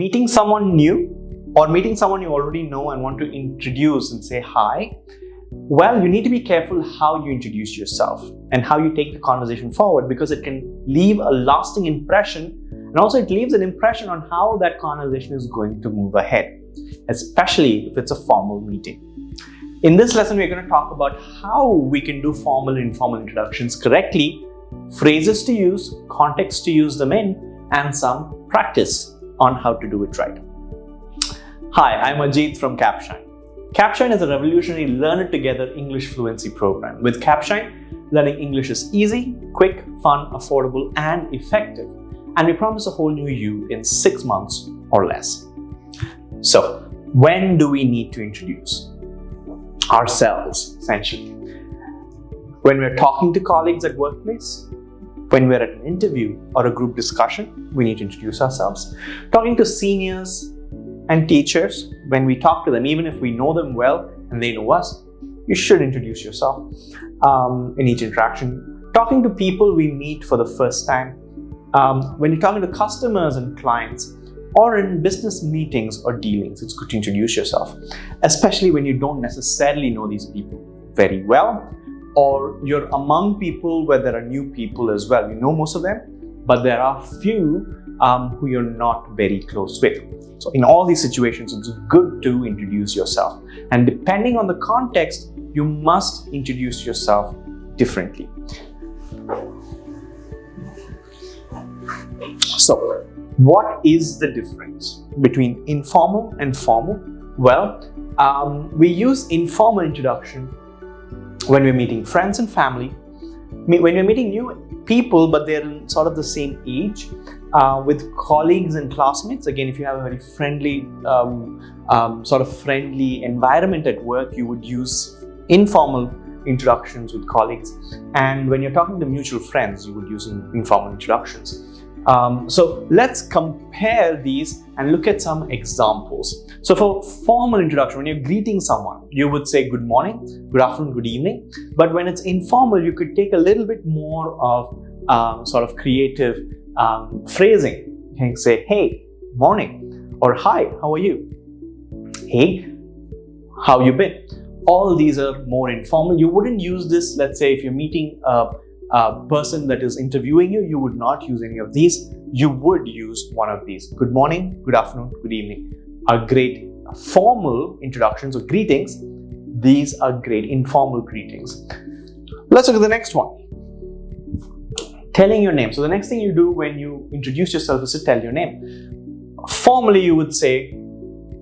meeting someone new or meeting someone you already know and want to introduce and say hi, well, you need to be careful how you introduce yourself and how you take the conversation forward, because it can leave a lasting impression, and also it leaves an impression on how that conversation is going to move ahead, especially if it's a formal meeting. In this lesson, we're going to talk about how we can do formal and informal introductions correctly, phrases to use, context to use them in, and some practice on how to do it right. Hi, I'm Ajit from Capshine. Capshine is a revolutionary learn it together English fluency program. With Capshine, learning English is easy, quick, fun, affordable, and effective. And we promise a whole new you in 6 months or less. So, when do we need to introduce ourselves, essentially? When we're talking to colleagues at workplace, when we're at an interview or a group discussion, we need to introduce ourselves. Talking to seniors and teachers, when we talk to them, even if we know them well and they know us, you should introduce yourself in each interaction. Talking to people we meet for the first time, when you're talking to customers and clients, or in business meetings or dealings, it's good to introduce yourself, especially when you don't necessarily know these people very well, or you're among people where there are new people as well. You know most of them, but there are few who you're not very close with. So in all these situations, it's good to introduce yourself. And depending on the context, you must introduce yourself differently. So, what is the difference between informal and formal? Well, we use informal introduction when we're meeting friends and family, when we're meeting new people, but they're in sort of the same age, with colleagues and classmates. Again, if you have a very friendly, friendly environment at work, you would use informal introductions with colleagues. And when you're talking to mutual friends, you would use informal introductions. So let's compare these and look at some examples. So for formal introduction, when you're greeting someone, you would say good morning, good afternoon, good evening. But when it's informal, you could take a little bit more of sort of creative phrasing. You can say, hey, morning, or hi, how are you? Hey, how you been? All these are more informal. You wouldn't use this, let's say, if you're meeting a person that is interviewing you, you would not use any of these. You would use one of these. Good morning, good afternoon, good evening are great formal introductions or greetings. These are great informal greetings. Let's look at the next one. Telling your name. So the next thing you do when you introduce yourself is to tell your name. Formally, you would say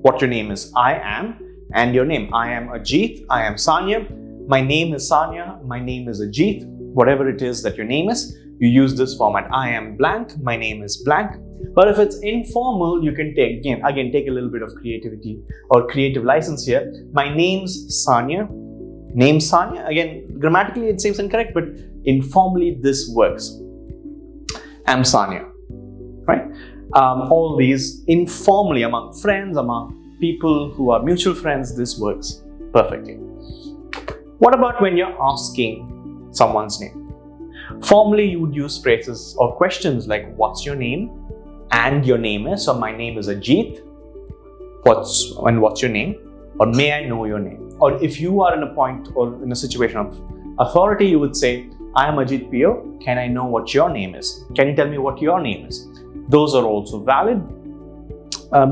what your name is. I am, and your name. I am Ajit. I am Sanya. My name is Sanya. My name is Ajit. Whatever it is that your name is, you use this format. I am blank, my name is blank. But if it's informal, you can take a little bit of creativity or creative license here. My name's Sanya. Name Sanya. Again, grammatically it seems incorrect, but informally this works. I'm Sanya. Right? All these informally among friends, among people who are mutual friends, this works perfectly. What about when you're asking someone's name? Formally, you would use phrases or questions like what's your name and your name is. So my name is Ajit. What's your name? Or may I know your name? Or if you are in a point or in a situation of authority, you would say, I am Ajit Pio. Can I know what your name is? Can you tell me what your name is? Those are also valid.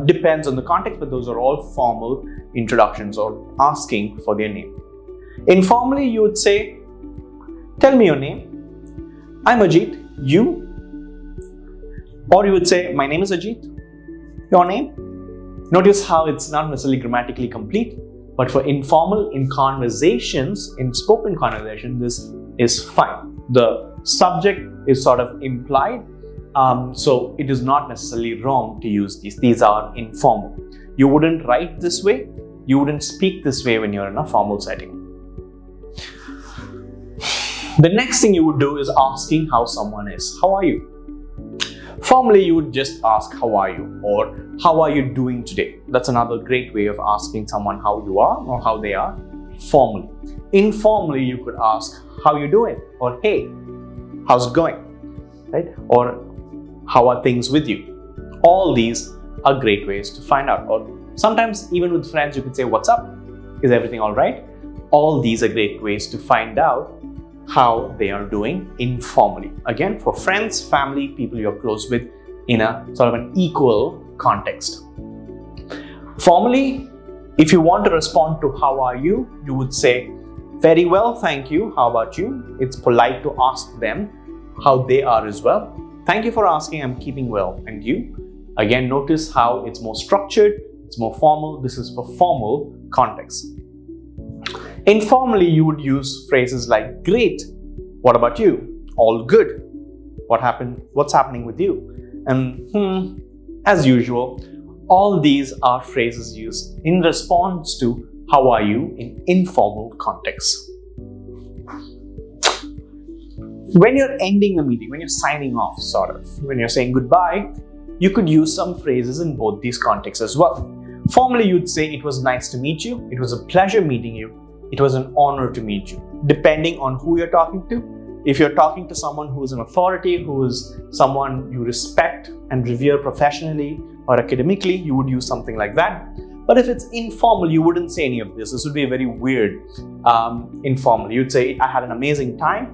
Depends on the context, but those are all formal introductions or asking for their name. Informally, you would say, tell me your name. I'm Ajit. You? Or you would say, my name is Ajit. Your name? Notice how it's not necessarily grammatically complete, but for informal, in conversations, in spoken conversation, this is fine. The subject is sort of implied, so it is not necessarily wrong to use these. These are informal. You wouldn't write this way. You wouldn't speak this way when you're in a formal setting. The next thing you would do is asking how someone is. How are you? Formally, you would just ask, how are you? Or how are you doing today? That's another great way of asking someone how you are or how they are formally. Informally, you could ask, how you doing? Or hey, how's it going? Right? Or how are things with you? All these are great ways to find out. Or sometimes even with friends, you can say, "What's up? Is everything all right?" All these are great ways to find out how they are doing informally. Again, for friends, family, people you're close with in a sort of an equal context. Formally, if you want to respond to "How are you?" you would say, "Very well, thank you. How about you?" It's polite to ask them how they are as well. "Thank you for asking. I'm keeping well. And you?" Again, notice how it's more structured, it's more formal. This is for formal context. Informally, you would use phrases like, "Great. What about you?" "All good. What happened? What's happening with you?" And as usual. All these are phrases used in response to "How are you?" in informal context. When you're ending the meeting, when you're signing off, when you're saying goodbye, you could use some phrases in both these contexts as well. Formally, you'd say, "It was nice to meet you. It was a pleasure meeting you. It was an honor to meet you," depending on who you're talking to. If you're talking to someone who is an authority, who is someone you respect and revere professionally or academically, you would use something like that. But if it's informal, you wouldn't say any of this. This would be very weird. Informal, you'd say, "I had an amazing time.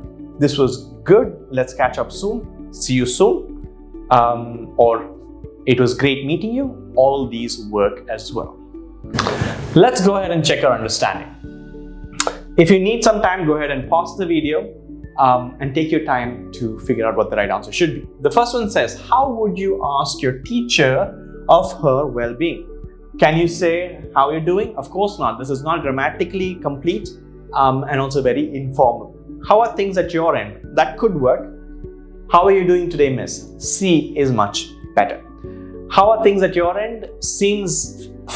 This was good. Let's catch up soon. See you soon." Or "It was great meeting you." All these work as well. Let's go ahead and check our understanding. If you need some time, go ahead and pause the video and take your time to figure out what the right answer should be. The first one says, "How would you ask your teacher of her well-being?" Can you say, "How are you doing?" Of course not. This is not grammatically complete and also very informal. "How are things at your end?" That could work. "How are you doing today, miss?" C is much better. "How are things at your end?" seems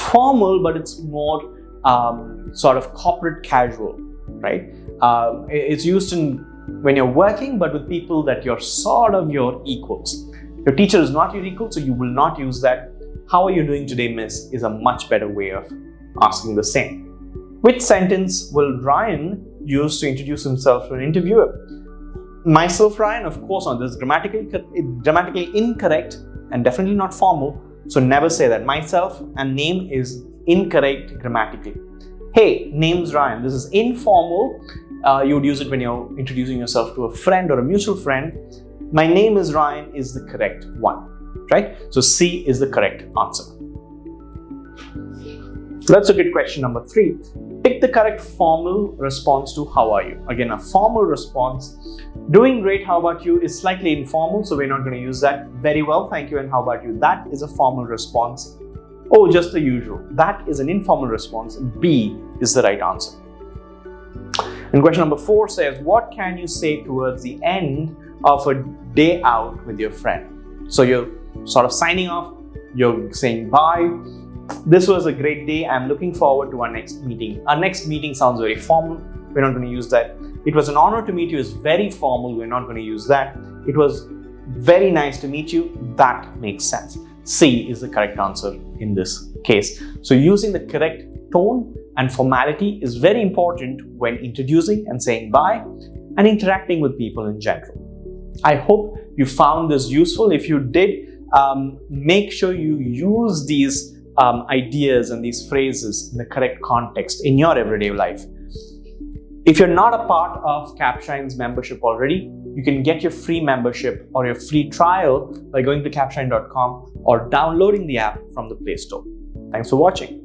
formal, but it's more sort of corporate casual, right? It's used when you're working, but with people that you're sort of your equals. Your teacher is not your equal, so you will not use that. "How are you doing today, miss?" is a much better way of asking the same. Which sentence will Ryan use to introduce himself to an interviewer? "Myself, Ryan." Of course not. This is grammatically incorrect and definitely not formal, so never say that. Myself and name is incorrect grammatically. "Hey, name's Ryan." This is informal. You would use it when you're introducing yourself to a friend or a mutual friend. "My name is Ryan" is the correct one, right? So C is the correct answer. Let's look at question number 3. Pick the correct formal response to "How are you?" Again, a formal response. "Doing great, how about you?" is slightly informal, so we're not going to use that. "Very well, thank you, and how about you?" That is a formal response. "Oh, just the usual." That is an informal response. B is the right answer. And question number 4 says, "What can you say towards the end of a day out with your friend?" So you're sort of signing off, you're saying bye. "This was a great day. I'm looking forward to our next meeting." Our next meeting sounds very formal. We're not going to use that. "It was an honor to meet you" is very formal. We're not going to use that. "It was very nice to meet you." That makes sense. C is the correct answer in this case. So using the correct tone and formality is very important when introducing and saying bye and interacting with people in general. I hope you found this useful. If you did, make sure you use these ideas and these phrases in the correct context in your everyday life. If you're not a part of Capshine's membership already, you can get your free membership or your free trial by going to capshine.com or downloading the app from the Play Store. Thanks for watching.